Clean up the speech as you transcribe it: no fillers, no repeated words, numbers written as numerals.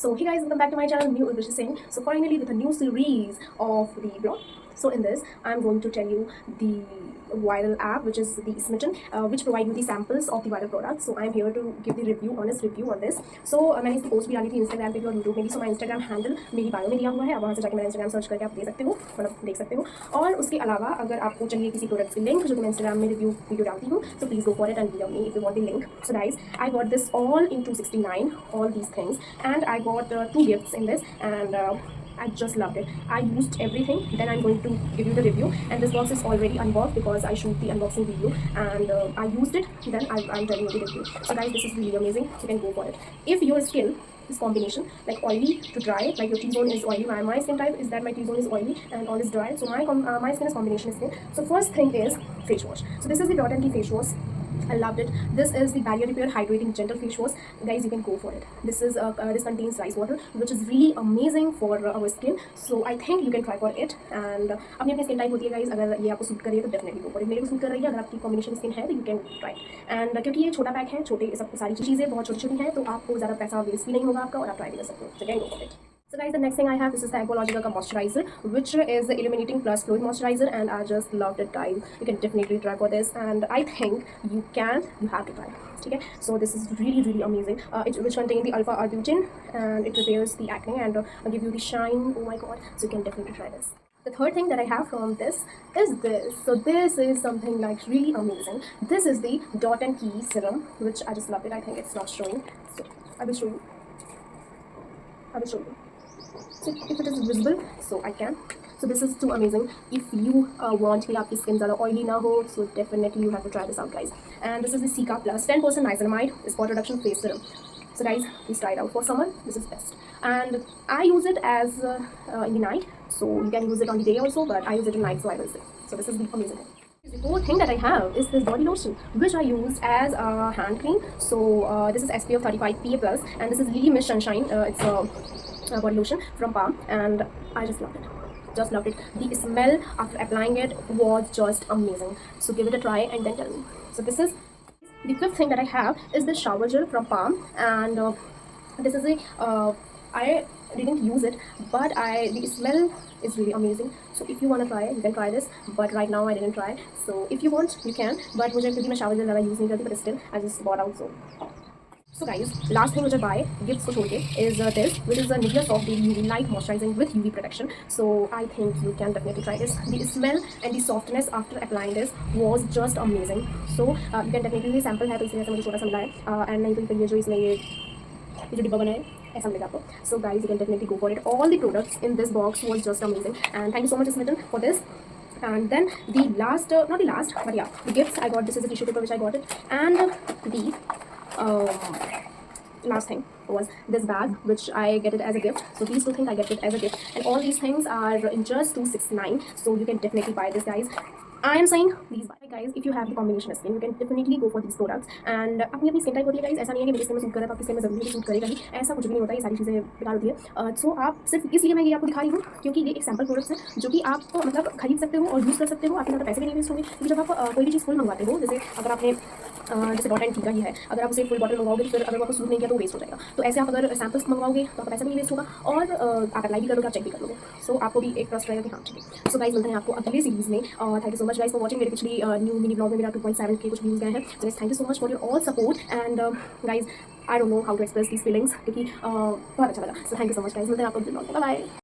So hey guys, welcome back to my channel, New Urvashi Singh. So finally with a new series of the blog. So in this, I'm going to tell you the viral app, which is the Smitten, which provide you the samples of the viral products. So I'm here to give the review, honest review on this. So मैंने इसकी post भी डाली थी Instagram पे भी और YouTube में भी. So my Instagram handle मेरी बायो में दिया हुआ है, आप वहाँ से जाकर मेरा Instagram सर्च करके आप दे सकते हो, मतलब देख सकते हो. और उसके अलावा अगर आपको चाहिए किसी प्रोडक्ट की लिंक जो कि मैं Instagram में रिव्यू वीडियो डालती हूँ, so please go for it and DM me if you want the link. So guys, I got this all in 269, all these things, and I got 2 gifts in this, and I just loved it. I used everything. Then I'm going to give you the review, and this box is already unboxed because I shoot the unboxing video, and I used it. Then I'll tell you the review. So guys, this is really amazing. You can go for it. If your skin is combination like oily to dry, like your T-zone is oily, my skin type is that my T-zone is oily and all is dry, so my skin is combination skin. So first thing is face wash. So this is the Dot & Key face wash. I loved it. This is the barrier repair hydrating gentle face wash. Guys, you can go for it. This is this contains rice water, which is really amazing for our skin. So I think you can try for it. And अपनी अपनी skin type होती है guys, अगर ये आपको suit कर रही है तो डेफिनेटली गो फॉर इट. मेरे को सूट कर रही है, अगर आपकी कॉम्बिनेशन स्किन है तो यू कैन ट्राई. एंड क्योंकि ये छोटा पैक है, छोटे सब सारी चीज़ें बहुत छोटी छोटी हैं, तो आपको ज़्यादा पैसा वेस्ट भी नहीं होगा आपका, और आप ट्राई भी कर सकते हो. So can go for it. So guys, the next thing I have, this is the Aqualogica का moisturizer, which is the illuminating plus fluid moisturizer, and I just loved it guys. You can definitely try for this, and I think you have to try. Okay, so this is really amazing. Which contain the alpha arbutin, and it repairs the acne and give you the shine. Oh my god, so you can definitely try this. The third thing that I have from this is this. So this is something like really amazing. This is the Dot & Key serum, which I just love it. I think it's not showing, so I will show you. So if it is visible, so I can. So this is too amazing. If you want कि आपकी skin ज़्यादा oily ना हो, so definitely you have to try this out guys. And this is the Cica Plus 10% niacinamide spot reduction face serum. So guys, please try it out for summer. This is best. And I use it as in the night, so you can use it on the day also, but I use it at night, so I will say. So this is the amazing thing. The fourth thing that I have is this body lotion, which I used as a hand cream. So this is SPF 35 PA+, and this is Lily Mist Sunshine. It's a body lotion from Palm, and I just loved it. Just loved it. The smell after applying it was just amazing. So give it a try and then tell me. So this is the fifth thing that I have is this shower gel from Palm, and this is a I didn't use it, but the smell is really amazing. So if you want to try it, you can try this, but right now I didn't try. So if you want, you can, but मुझे क्योंकि मैं shower gel ज़्यादा use नहीं करती, but still I just bought out. So guys, last thing which I buy gifts को छोड़ के is this, which is a Nivea Soft Daily UV Light Moisturizing with UV Protection. So I think you can definitely try this. The smell and the softness after applying this was just amazing. So you can definitely sample है, तो इसलिए मुझे छोटा सा मिला है, and नहीं तो फिर ये जो इसमें ये जो डिब्बा बना है ऐसा मिलेगा आपको. So guys, you can definitely go for it. All the products in this box was just amazing, and thank you so much Smitten for this. And then the last, not the last, but yeah, the gifts I got. This is a tissue paper which I got it, and the last thing was this bag, which I get it as a gift. So these two things I get it as a gift, and all these things are in just 269. So you can definitely buy this guys. I am saying please buy guys. If you have the combination skin, you can definitely go for these products. And अपनी अपनी skin type होती है guys. ऐसा नहीं है कि मेरी skin में सूट कर रहा है तो आपकी स्किन में जरूरी सूट करेगा ही, ऐसा कुछ भी नहीं होता. ये सारी चीज़ें बेकार होती है. सो आप सिर्फ इसलिए मैं ये आपको दिखा रही हूँ क्योंकि ये एक सैम्पल प्रोडक्ट्स है जो कि आप मतलब खरीद सकते हो और यूज़ कर सकते हो. आपके ज़्यादा पैसे भी नहीं वेस्ट होंगे, क्योंकि जब आप कोई भी चीज़ फुल मंगवाते हो, जैसे अगर आपने जैसे Dot & Key का ही है, अगर आप उसे फुल बॉटल मंगवाओगे फिर अगर आपको सूट नहीं किया तो वेस्ट हो जाएगा. तो ऐसे आप अगर सैम्पल्स मंगवाओगे तो आपका पैसा भी नहीं वेस्ट होगा, और आप अप्लाई भी करोगे, आप चेक भी कर लोगे. सो आपको भी एक ट्रस्ट रहेगा कि हाँ ठीक है. सो गाइस, मिलते हैं आपको अगले सीरीज़ में. Thank you so much guys for watching. मेरे पिछली न्यू मिनी ब्लॉग में मेरा 2.7 के कुछ व्यूज़ गए हैं. So thank you so much for your all support. And guys, I don't know how to express these feelings, क्योंकि बहुत अच्छा लगा. So thank you so much guys. मिलते हैं आपको अगले ब्लॉग में. Bye bye.